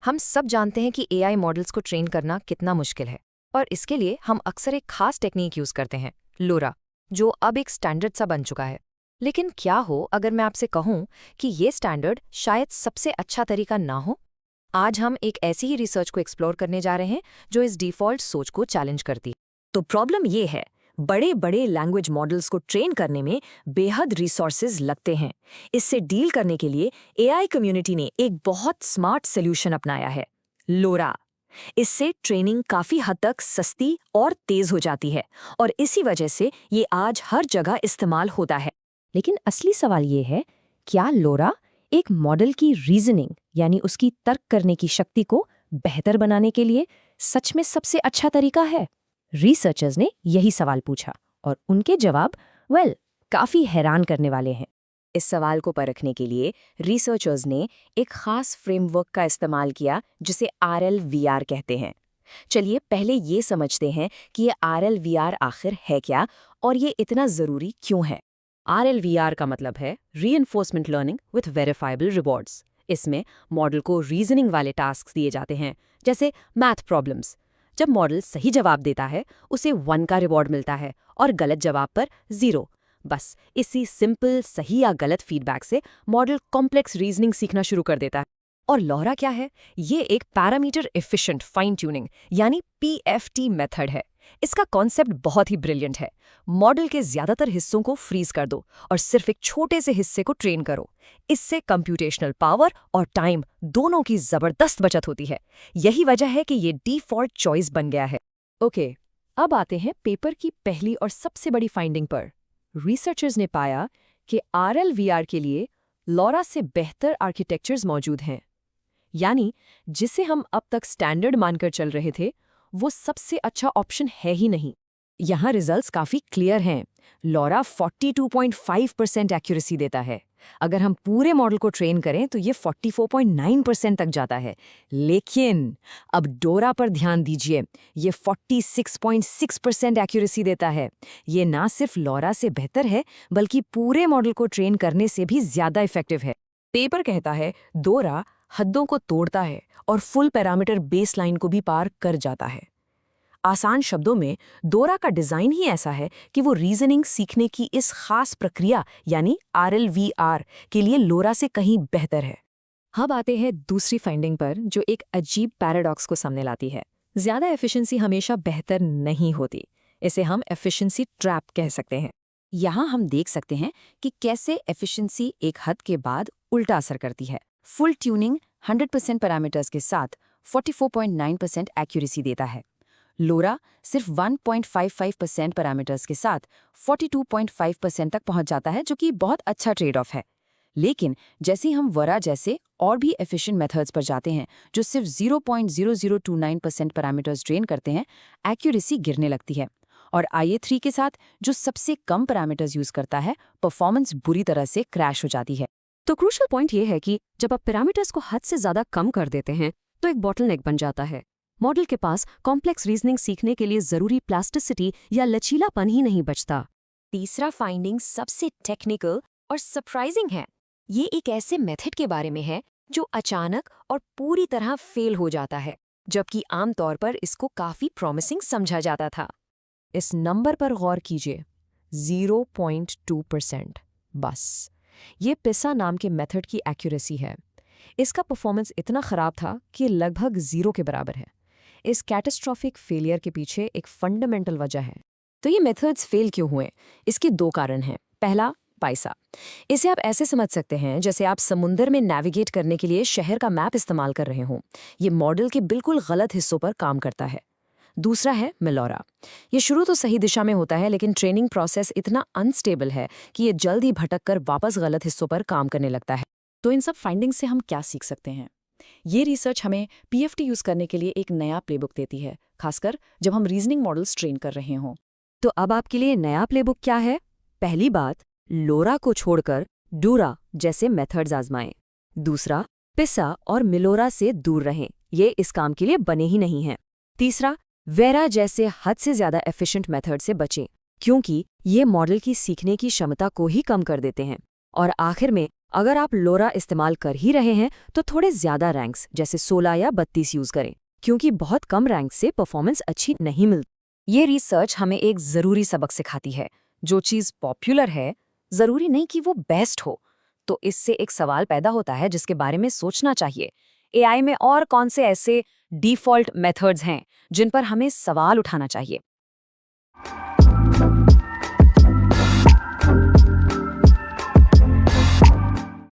हम सब जानते हैं कि एआई मॉडल्स को ट्रेन करना कितना मुश्किल है और इसके लिए हम अक्सर एक खास टेक्निक यूज करते हैं, लोरा, जो अब एक स्टैंडर्ड सा बन चुका है। लेकिन क्या हो अगर मैं आपसे कहूं कि ये स्टैंडर्ड शायद सबसे अच्छा तरीका ना हो? आज हम एक ऐसी ही रिसर्च को एक्सप्लोर करने जा रहे हैं जो इस डिफ़ॉल्ट सोच को चैलेंज करती है। तो प्रॉब्लम ये है, बड़े बड़े लैंग्वेज मॉडल्स को ट्रेन करने में बेहद रिसोर्सेज लगते हैं। इससे डील करने के लिए एआई कम्युनिटी ने एक बहुत स्मार्ट सॉल्यूशन अपनाया है, लोरा। इससे ट्रेनिंग काफी हद तक सस्ती और तेज हो जाती है और इसी वजह से ये आज हर जगह इस्तेमाल होता है। लेकिन असली सवाल ये है, क्या लोरा एक मॉडल की रीजनिंग यानी उसकी तर्क करने की शक्ति को बेहतर बनाने के लिए सच में सबसे अच्छा तरीका है? रिसर्चर्स ने यही सवाल पूछा और उनके जवाब काफी हैरान करने वाले हैं। इस सवाल को परखने के लिए रिसर्चर्स ने एक खास फ्रेमवर्क का इस्तेमाल किया जिसे RLVR कहते हैं। चलिए पहले ये समझते हैं कि ये RLVR आखिर है क्या और ये इतना ज़रूरी क्यों है। RLVR का मतलब है reinforcement learning with verifiable rewards. इसमें मॉडल को रीजनिंग वाले टास्क दिए जाते हैं, जैसे मैथ प्रॉब्लम्स। जब मॉडल सही जवाब देता है उसे 1 का रिवॉर्ड मिलता है और गलत जवाब पर 0। बस इसी सिंपल सही या गलत फीडबैक से मॉडल कॉम्प्लेक्स रीजनिंग सीखना शुरू कर देता है। और लोरा क्या है? ये एक पैरामीटर एफिशिएंट फाइन ट्यूनिंग यानी PFT मेथड है। इसका कॉन्सेप्ट बहुत ही ब्रिलियंट है। मॉडल के ज्यादातर हिस्सों को फ्रीज कर दो और सिर्फ एक छोटे से हिस्से को ट्रेन करो। इससे कंप्यूटेशनल पावर और टाइम दोनों की जबरदस्त बचत होती है। यही वजह है कि ये डिफॉल्ट चॉइस बन गया है। ओके, अब आते हैं पेपर की पहली और सबसे बड़ी फाइंडिंग पर। रिसर्चर्स ने पाया कि RLVR के लिए लोरा से बेहतर आर्किटेक्चर्स मौजूद हैं। यानी जिसे हम अब तक स्टैंडर्ड मानकर चल रहे थे, वो सबसे अच्छा ऑप्शन है ही नहीं। यहाँ रिजल्ट्स काफ़ी क्लियर हैं। लोरा 42.5% एक्यूरेसी देता है। अगर हम पूरे मॉडल को ट्रेन करें तो ये 44.9% तक जाता है। लेकिन अब डोरा पर ध्यान दीजिए, ये 46.6% एक्यूरेसी देता है। ये ना सिर्फ लोरा से बेहतर है बल्कि पूरे मॉडल को ट्रेन करने से भी ज़्यादा इफेक्टिव है। पेपर कहता है डोरा हदों को तोड़ता है और फुल पैरामीटर बेसलाइन को भी पार कर जाता है। आसान शब्दों में डोरा का डिज़ाइन ही ऐसा है कि वो रीजनिंग सीखने की इस खास प्रक्रिया यानी RLVR के लिए लोरा से कहीं बेहतर है। अब आते हैं दूसरी फाइंडिंग पर जो एक अजीब पैराडॉक्स को सामने लाती है। ज़्यादा एफिशिएंसी हमेशा बेहतर नहीं होती। इसे हम एफिशिएंसी ट्रैप कह सकते हैं। यहाँ हम देख सकते हैं कि कैसे एफिशिएंसी एक हद के बाद उल्टा असर करती है। फुल ट्यूनिंग 100% पैरामीटर्स के साथ 44.9% एक्यूरेसी देता है। लोरा सिर्फ 1.55% पैरामीटर्स के साथ 42.5% तक पहुंच जाता है, जो कि बहुत अच्छा ट्रेड ऑफ है। लेकिन जैसे हम वरा जैसे और भी एफिशिएंट मेथड्स पर जाते हैं जो सिर्फ 0.0029% पैरामीटर्स ट्रेन करते हैं, एक्यूरेसी गिरने लगती है। और IA3 के साथ जो सबसे कम पैरामीटर्स यूज करता है, परफॉर्मेंस बुरी तरह से क्रैश हो जाती है। तो क्रूशियल पॉइंट ये है कि जब आप पैरामीटर्स को हद से ज्यादा कम कर देते हैं तो एक बॉटलनेक बन जाता है। मॉडल के पास कॉम्प्लेक्स रीजनिंग सीखने के लिए जरूरी प्लास्टिसिटी या लचीलापन ही नहीं बचता। तीसरा फाइंडिंग सबसे टेक्निकल और सरप्राइजिंग है। ये एक ऐसे मेथड के बारे में है जो अचानक और पूरी तरह फेल हो जाता है, जबकि आमतौर पर इसको काफी प्रॉमिसिंग समझा जाता था। इस नंबर पर गौर कीजिए, 0.2%। बस ये पिसा नाम के मेथड की एक्यूरेसी है। इसका परफॉर्मेंस इतना खराब था कि लगभग 0 के बराबर है। इस कैटास्ट्रॉफिक फेलियर के पीछे एक फंडामेंटल वजह है। तो ये मेथड्स फेल क्यों हुए? इसके 2 कारण हैं। पहला, पैसा। इसे आप ऐसे समझ सकते हैं जैसे आप समुंदर में नेविगेट करने के लिए शहर का मैप इस्तेमाल कर रहे हों। ये मॉडल के बिल्कुल गलत हिस्सों पर काम करता है। दूसरा है मेलोरा। ये शुरू तो सही दिशा में होता है, लेकिन ट्रेनिंग प्रोसेस इतना अनस्टेबल है कि ये जल्द ही भटक कर वापस गलत हिस्सों पर काम करने लगता है। तो इन सब फाइंडिंग से हम क्या सीख सकते हैं? ये रिसर्च हमें PFT यूज करने के लिए एक नया प्लेबुक देती है, खासकर जब हम रीजनिंग मॉडल्स ट्रेन कर रहे हों। तो अब आपके लिए नया प्लेबुक क्या है? पहली बात, लोरा को छोड़कर डोरा जैसे मेथड्स आजमाएं। दूसरा, पिसा और मिलोरा से दूर रहें, ये इस काम के लिए बने ही नहीं हैं। तीसरा, वेरा जैसे हद से ज्यादा एफिशिएंट मेथड से बचें, क्योंकि ये मॉडल की सीखने की क्षमता को ही कम कर देते हैं। और आखिर में अगर आप लोरा इस्तेमाल कर ही रहे हैं तो थोड़े ज़्यादा रैंक्स जैसे 16 या 32 यूज़ करें, क्योंकि बहुत कम रैंक से परफॉर्मेंस अच्छी नहीं मिलती। ये रिसर्च हमें एक ज़रूरी सबक सिखाती है, जो चीज़ पॉपुलर है ज़रूरी नहीं कि वो बेस्ट हो। तो इससे एक सवाल पैदा होता है जिसके बारे में सोचना चाहिए। एआई में और कौन से ऐसे डिफ़ॉल्ट मेथड्स हैं जिन पर हमें सवाल उठाना चाहिए?